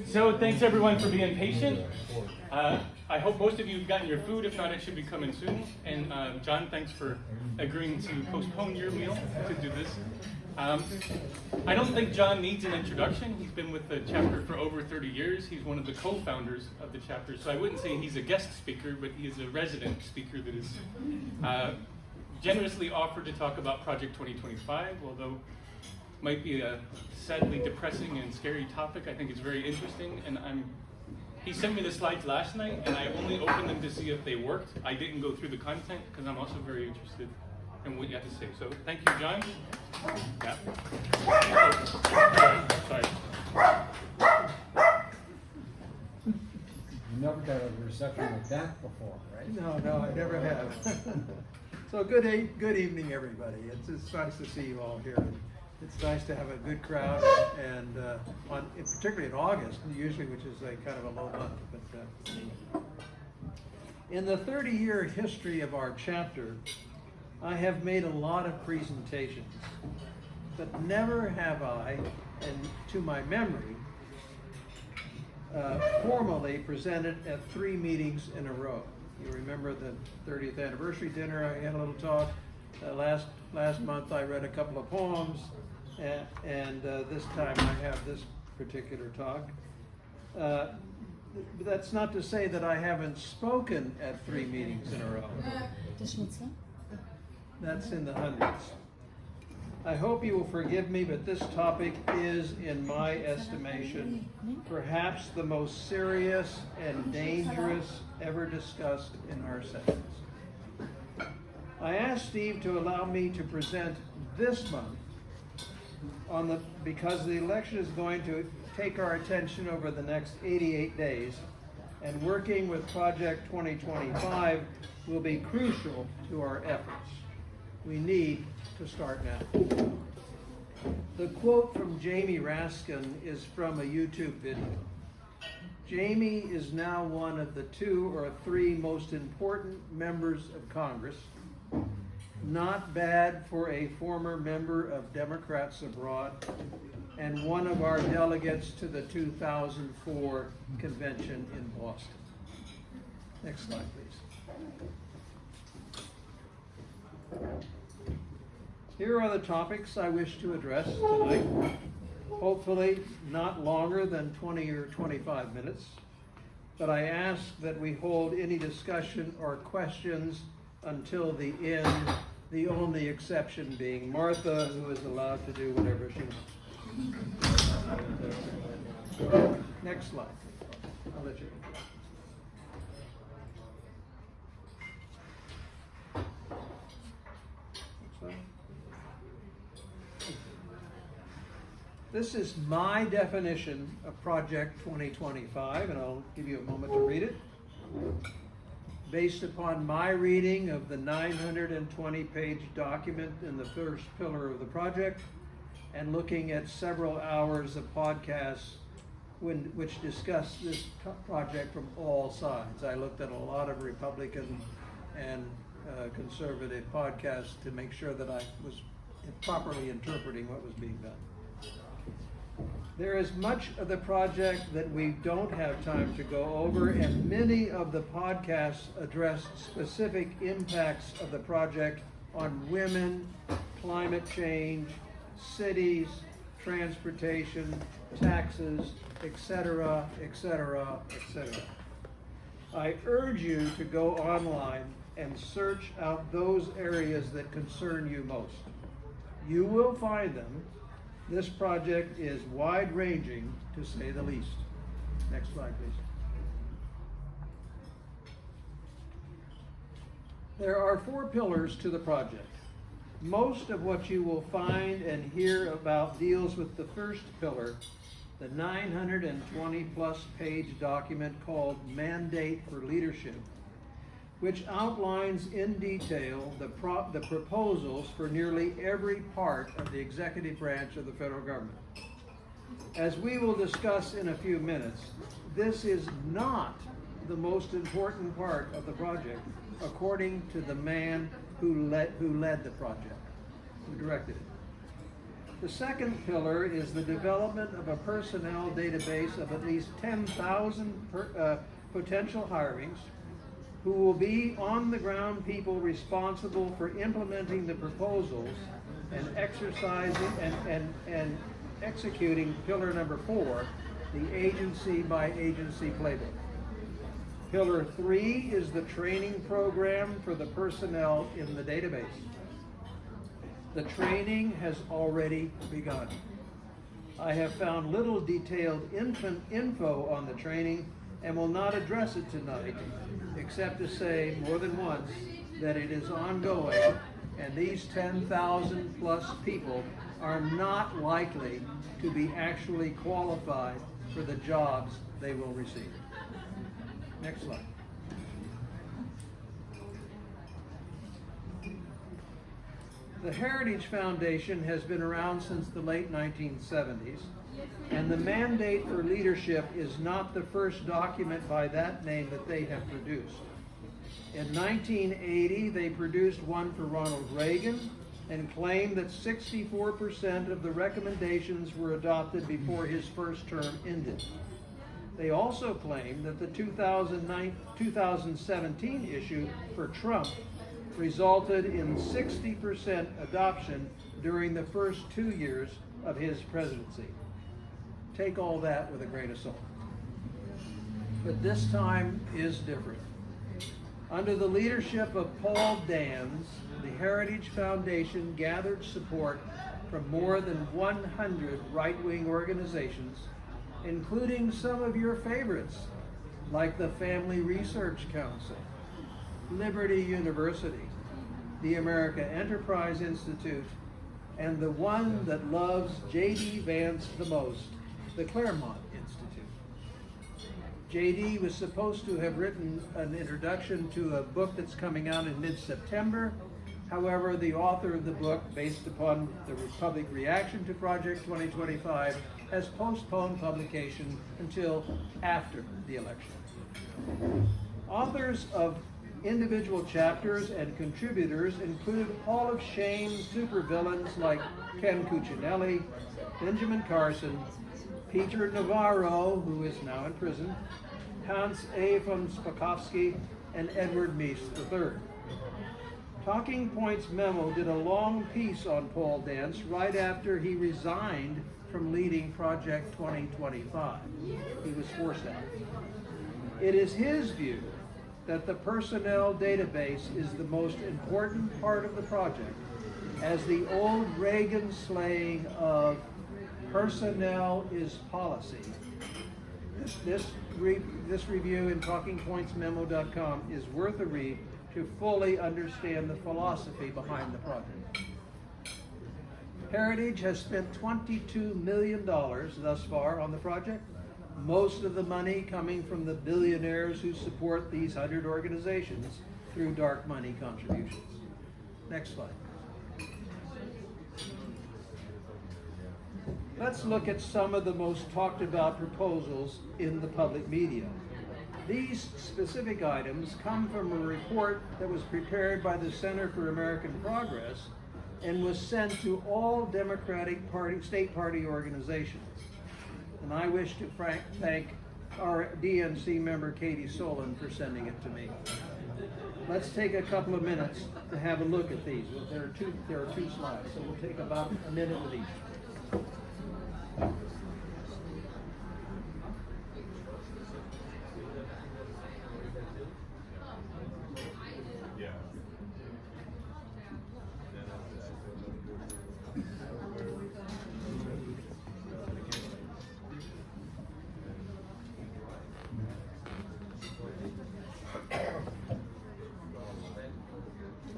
So thanks everyone for being patient. I hope most of you have gotten your food. If not, it should be coming soon. And John, thanks for agreeing to postpone your meal to do this. I don't think John needs an introduction. He's been with the chapter for over 30 years. He's one of the co-founders of the chapter. So I wouldn't say he's a guest speaker, but he is a resident speaker that is generously offered to talk about Project 2025, although might be a sadly depressing and scary topic. I think it's very interesting, and he sent me the slides last night, and I only opened them to see if they worked. I didn't go through the content because I'm also very interested in what you have to say. So thank you, John. Yeah. Sorry. You never got a reception like that before, right? No, I never have. So good evening, everybody. It's nice to see you all here. It's nice to have a good crowd, and particularly in August, usually, which is a kind of a low month. But in the 30-year history of our chapter, I have made a lot of presentations, but never have I, and to my memory, formally presented at 3 meetings in a row. You remember the 30th anniversary dinner, I had a little talk. Last month I read a couple of poems, and this time I have this particular talk. That's not to say that I haven't spoken at 3 meetings in a row. That's in the hundreds. I hope you will forgive me, but this topic is, in my estimation, perhaps the most serious and dangerous ever discussed in our sessions. I asked Steve to allow me to present this month because the election is going to take our attention over the next 88 days, and working with Project 2025 will be crucial to our efforts. We need to start now. The quote from Jamie Raskin is from a YouTube video. Jamie is now one of the 2 or 3 most important members of Congress. Not bad for a former member of Democrats Abroad, and one of our delegates to the 2004 convention in Boston. Next slide, please. Here are the topics I wish to address tonight. Hopefully not longer than 20 or 25 minutes, but I ask that we hold any discussion or questions until the end, the only exception being Martha, who is allowed to do whatever she wants. Next slide. I'll let you. This is my definition of Project 2025, and I'll give you a moment to read it. Based upon my reading of the 920-page document in the first pillar of the project, and looking at several hours of podcasts which discuss this project from all sides. I looked at a lot of Republican and conservative podcasts to make sure that I was properly interpreting what was being done. There is much of the project that we don't have time to go over, and many of the podcasts address specific impacts of the project on women, climate change, cities, transportation, taxes, etc., etc., etc. I urge you to go online and search out those areas that concern you most. You will find them. This project is wide-ranging, to say the least. Next slide, please. There are 4 pillars to the project. Most of what you will find and hear about deals with the first pillar, the 920-plus page document called Mandate for Leadership, which outlines in detail the proposals for nearly every part of the executive branch of the federal government. As we will discuss in a few minutes, this is not the most important part of the project, according to the man who led the project, who directed it. The second pillar is the development of a personnel database of at least 10,000 potential hirings who will be on-the-ground people responsible for implementing the proposals and exercising and executing pillar number 4, the agency-by-agency playbook. Pillar 3 is the training program for the personnel in the database. The training has already begun. I have found little detailed info on the training and will not address it tonight, except to say more than once that it is ongoing, and these 10,000 plus people are not likely to be actually qualified for the jobs they will receive. Next slide. The Heritage Foundation has been around since the late 1970s, and the Mandate for Leadership is not the first document by that name that they have produced. In 1980, they produced one for Ronald Reagan and claimed that 64% of the recommendations were adopted before his first term ended. They also claimed that the 2017 issue for Trump resulted in 60% adoption during the first 2 years of his presidency. Take all that with a grain of salt. But this time is different. Under the leadership of Paul Dans, the Heritage Foundation gathered support from more than 100 right-wing organizations, including some of your favorites, like the Family Research Council, Liberty University, the America Enterprise Institute, and the one that loves J.D. Vance the most, the Claremont Institute. J.D. was supposed to have written an introduction to a book that's coming out in mid-September. However, the author of the book, based upon the public reaction to Project 2025, has postponed publication until after the election. Authors of individual chapters and contributors include Hall of Shame supervillains like Ken Cuccinelli, Benjamin Carson, Peter Navarro, who is now in prison, Hans A. von Spakovsky, and Edward Meese III. Talking Points Memo did a long piece on Paul Dance right after he resigned from leading Project 2025. He was forced out. It is his view that the personnel database is the most important part of the project, as the old Reagan slaying of personnel is policy. This review in TalkingPointsMemo.com is worth a read to fully understand the philosophy behind the project. Heritage has spent $22 million thus far on the project, most of the money coming from the billionaires who support these 100 organizations through dark money contributions. Next slide. Let's look at some of the most talked about proposals in the public media. These specific items come from a report that was prepared by the Center for American Progress and was sent to all Democratic Party, state party organizations. And I wish to thank our DNC member Katie Solon for sending it to me. Let's take a couple of minutes to have a look at these. There are two slides, so we'll take about a minute with each.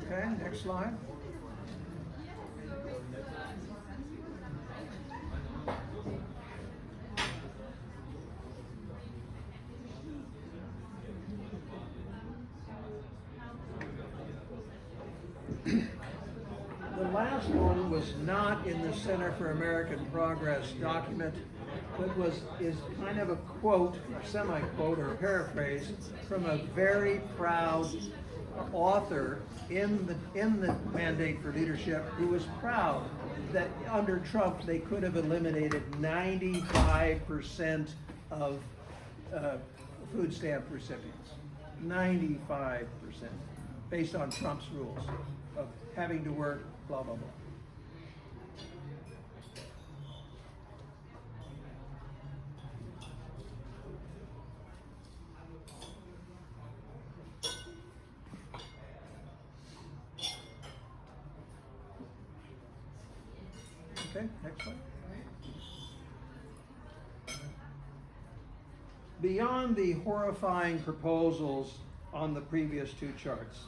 Okay, next slide. The last one was not in the Center for American Progress document, but is kind of a quote, semi-quote, or paraphrase from a very proud author in the Mandate for Leadership who was proud that under Trump, they could have eliminated 95% of food stamp recipients. 95%, based on Trump's rules of having to work, blah, blah, blah. Okay, next one. Beyond the horrifying proposals on the previous two charts,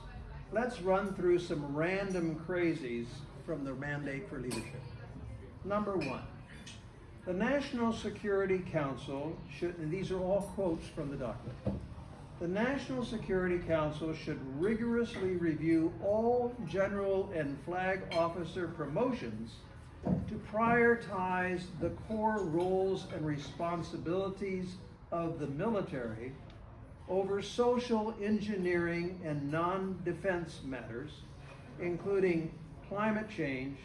let's run through some random crazies from the Mandate for Leadership. Number one, the National Security Council should, and these are all quotes from the document, the National Security Council should rigorously review all general and flag officer promotions to prioritize the core roles and responsibilities of the military over social engineering and non-defense matters, including climate change,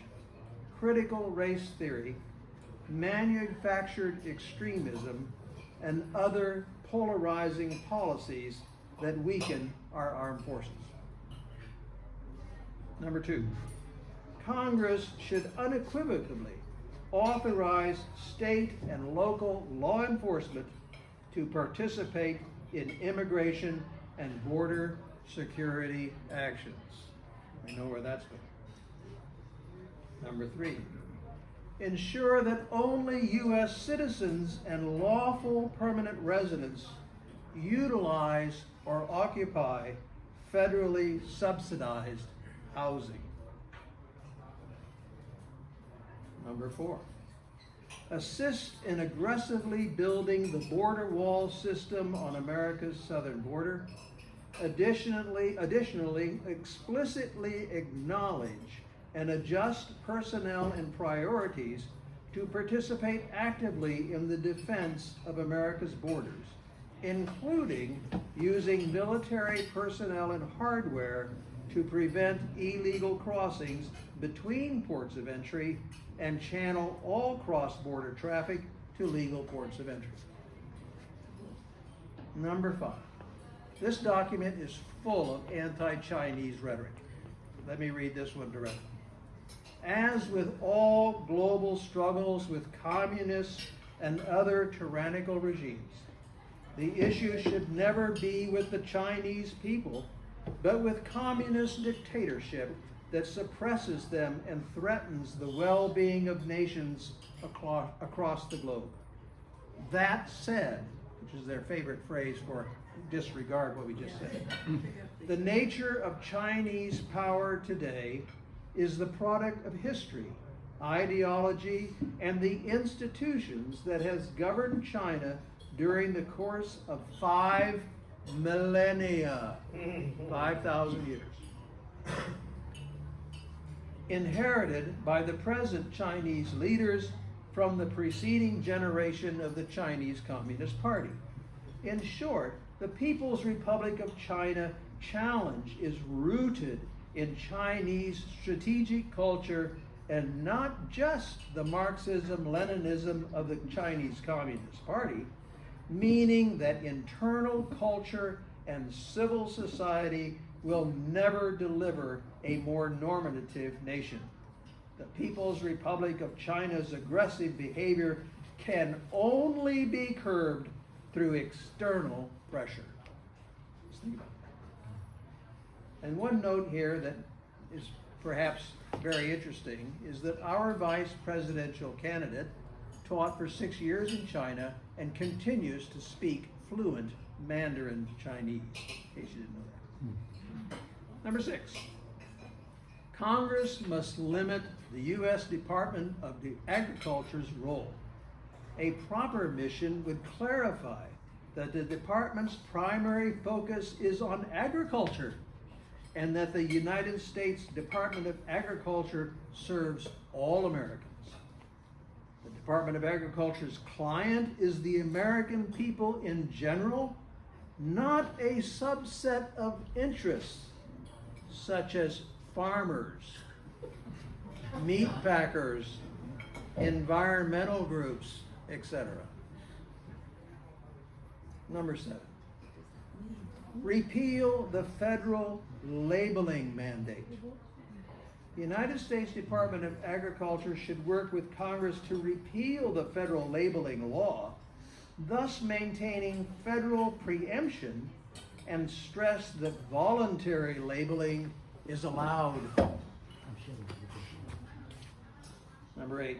critical race theory, manufactured extremism, and other polarizing policies that weaken our armed forces. Number two, Congress should unequivocally authorize state and local law enforcement to participate in immigration and border security actions. I know where that's going. Number three, ensure that only U.S. citizens and lawful permanent residents utilize or occupy federally subsidized housing. Number four, assist in aggressively building the border wall system on America's southern border. Additionally, explicitly acknowledge and adjust personnel and priorities to participate actively in the defense of America's borders, including using military personnel and hardware to prevent illegal crossings between ports of entry and channel all cross-border traffic to legal ports of entry. Number five, this document is full of anti-Chinese rhetoric. Let me read this one directly. As with all global struggles with communists and other tyrannical regimes, the issue should never be with the Chinese people, but with communist dictatorship that suppresses them and threatens the well-being of nations across the globe. That said, which is their favorite phrase for disregard what we just said, the nature of Chinese power today is the product of history, ideology, and the institutions that has governed China during the course of 5 millennia, 5,000 years. Inherited by the present Chinese leaders from the preceding generation of the Chinese Communist Party. In short, the People's Republic of China challenge is rooted in Chinese strategic culture and not just the Marxism-Leninism of the Chinese Communist Party, meaning that internal culture and civil society will never deliver a more normative nation. The People's Republic of China's aggressive behavior can only be curbed through external pressure. Just think about that. And one note here that is perhaps very interesting is that our vice presidential candidate taught for 6 years in China and continues to speak fluent Mandarin Chinese, in case you didn't know that. Number 6, Congress must limit the U.S. Department of Agriculture's role. A proper mission would clarify that the department's primary focus is on agriculture and that the United States Department of Agriculture serves all Americans. The Department of Agriculture's client is the American people in general, not a subset of interests, such as farmers. meat packers, environmental groups, etc. Number 7. Repeal the federal labeling mandate. The United States Department of Agriculture should work with Congress to repeal the federal labeling law, thus maintaining federal preemption, and stress that voluntary labeling is allowed. Number 8,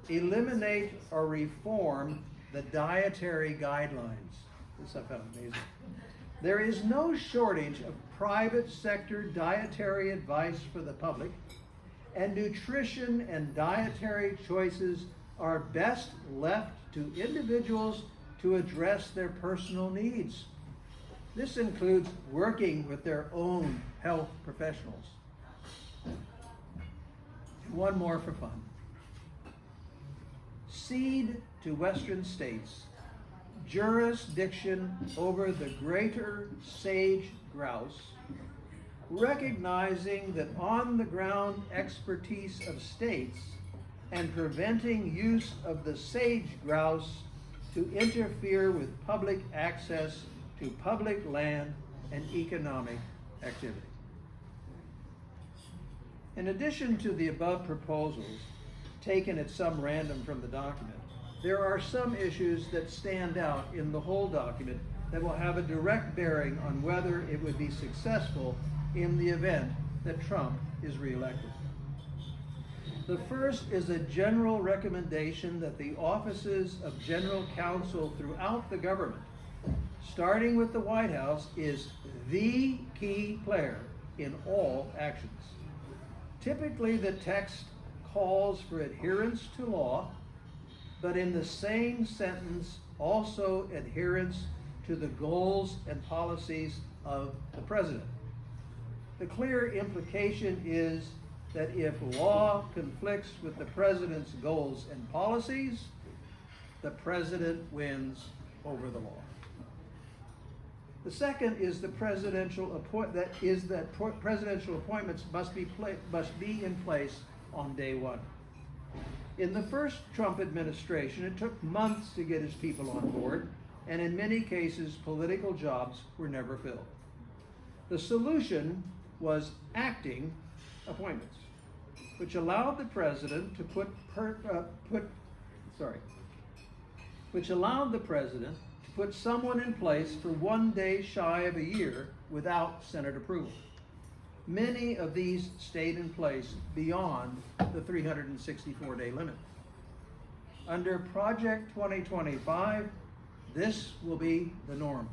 eliminate or reform the dietary guidelines. This I found amazing. There is no shortage of private sector dietary advice for the public, and nutrition and dietary choices are best left to individuals to address their personal needs. This includes working with their own health professionals. One more for fun. Cede to Western states jurisdiction over the greater sage grouse, recognizing that on-the-ground expertise of states and preventing use of the sage grouse to interfere with public access to public land and economic activity. In addition to the above proposals, taken at some random from the document, there are some issues that stand out in the whole document that will have a direct bearing on whether it would be successful in the event that Trump is reelected. The first is a general recommendation that the offices of general counsel throughout the government, starting with the White House, is the key player in all actions. Typically, the text calls for adherence to law, but in the same sentence, also adherence to the goals and policies of the president. The clear implication is that if law conflicts with the president's goals and policies, the president wins over the law. The second is presidential appointments must be in place on day one. In the first Trump administration, it took months to get his people on board, and in many cases, political jobs were never filled. The solution was acting appointments, which allowed the president to put someone in place for 1 day shy of a year without Senate approval. Many of these stayed in place beyond the 364-day limit. Under Project 2025, this will be the norm.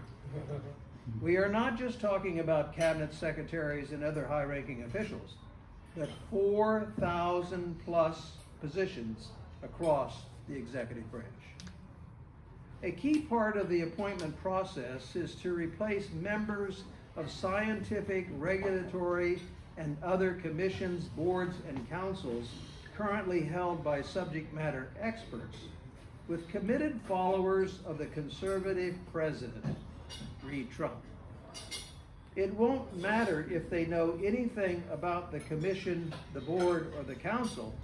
We are not just talking about cabinet secretaries and other high-ranking officials, but 4,000 plus positions across the executive branch. A key part of the appointment process is to replace members of scientific, regulatory, and other commissions, boards, and councils currently held by subject matter experts with committed followers of the conservative president, read Trump. It won't matter if they know anything about the commission, the board, or the council.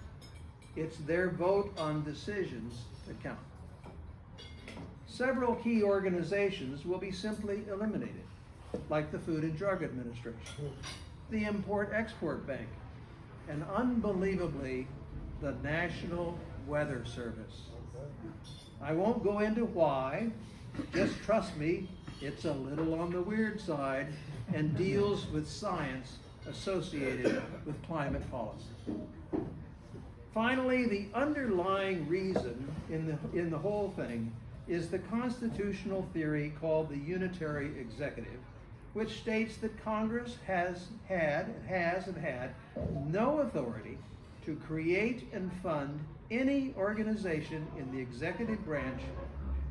It's their vote on decisions that count. Several key organizations will be simply eliminated, like the Food and Drug Administration, the Import-Export Bank, and unbelievably, the National Weather Service. I won't go into why, just trust me, it's a little on the weird side and deals with science associated with climate policy. Finally, the underlying reason in the whole thing is the constitutional theory called the unitary executive, which states that Congress has had no authority to create and fund any organization in the executive branch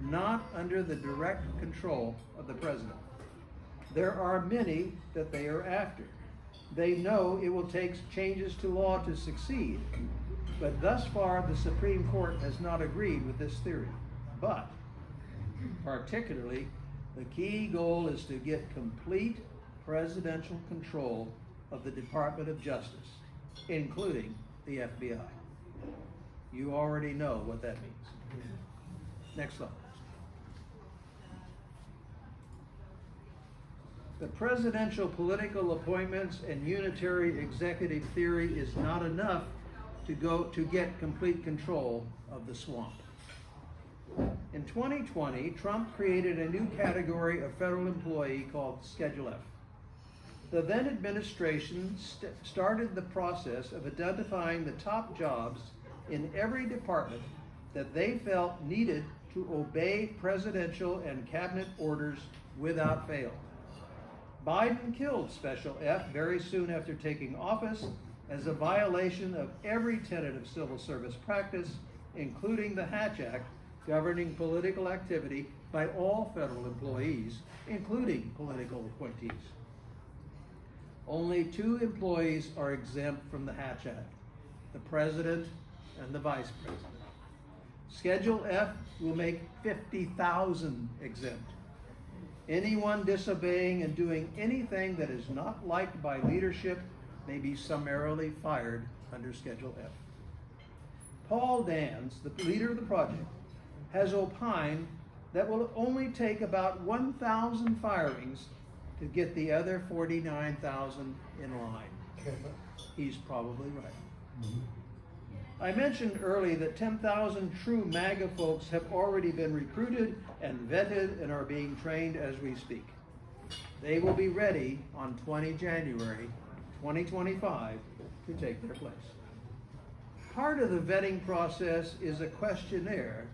not under the direct control of the president. There are many that they are after. They know it will take changes to law to succeed, but thus far the Supreme Court has not agreed with this theory. But particularly, the key goal is to get complete presidential control of the Department of Justice, including the FBI. You already know what that means. Next slide. The presidential political appointments and unitary executive theory is not enough to get complete control of the swamp. In 2020, Trump created a new category of federal employee called Schedule F. The then administration started the process of identifying the top jobs in every department that they felt needed to obey presidential and cabinet orders without fail. Biden killed Special F very soon after taking office as a violation of every tenet of civil service practice, including the Hatch Act, governing political activity by all federal employees, including political appointees. Only 2 employees are exempt from the Hatch Act, the President and the Vice President. Schedule F will make 50,000 exempt. Anyone disobeying and doing anything that is not liked by leadership may be summarily fired under Schedule F. Paul Dans, the leader of the project, has opined that will only take about 1,000 firings to get the other 49,000 in line. He's probably right. I mentioned earlier that 10,000 true MAGA folks have already been recruited and vetted and are being trained as we speak. They will be ready on 20 January 2025 to take their place. Part of the vetting process is a questionnaire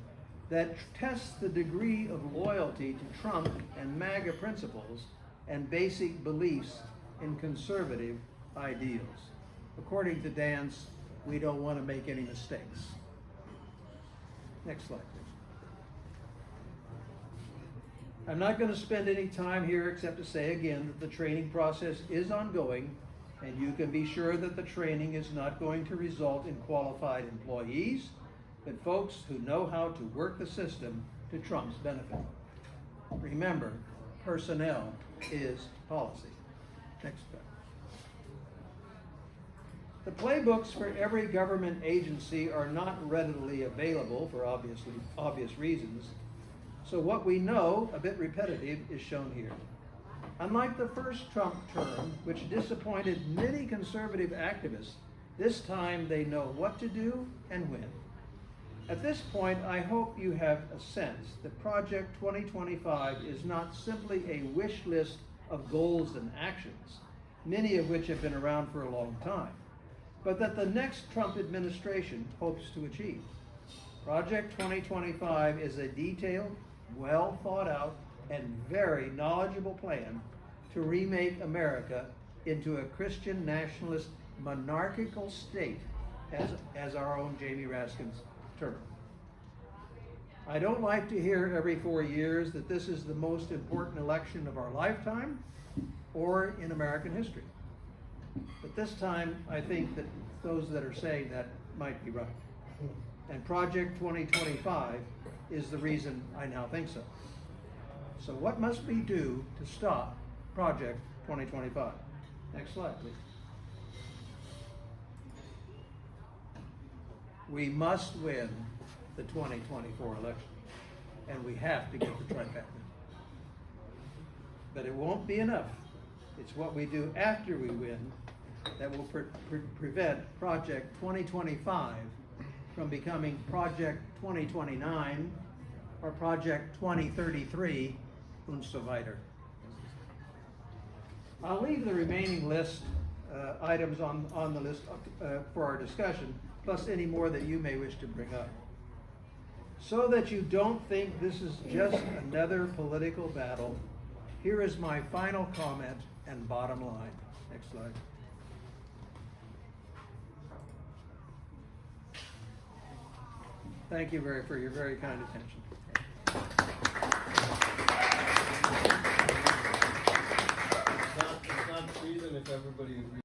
that tests the degree of loyalty to Trump and MAGA principles and basic beliefs in conservative ideals. According to Dans, we don't want to make any mistakes. Next slide, please. I'm not going to spend any time here except to say again that the training process is ongoing, and you can be sure that the training is not going to result in qualified employees, but folks who know how to work the system to Trump's benefit. Remember, personnel is policy. Next slide. The playbooks for every government agency are not readily available for obvious reasons. So what we know, a bit repetitive, is shown here. Unlike the first Trump term, which disappointed many conservative activists, this time they know what to do and when. At this point, I hope you have a sense that Project 2025 is not simply a wish list of goals and actions, many of which have been around for a long time, but that the next Trump administration hopes to achieve. Project 2025 is a detailed, well thought out, and very knowledgeable plan to remake America into a Christian nationalist monarchical state, as our own Jamie Raskin's term. I don't like to hear every 4 years that this is the most important election of our lifetime or in American history. But this time, I think that those that are saying that might be right. And Project 2025 is the reason I now think so. So what must we do to stop Project 2025? Next slide, please. We must win the 2024 election, and we have to get the trifecta. But it won't be enough. It's what we do after we win that will prevent Project 2025 from becoming Project 2029 or Project 2033 und so weiter. I'll leave the remaining list items on the list for our discussion, plus any more that you may wish to bring up. So that you don't think this is just another political battle, here is my final comment and bottom line. Next slide. Thank you for your very kind attention. It's not treason if everybody agrees.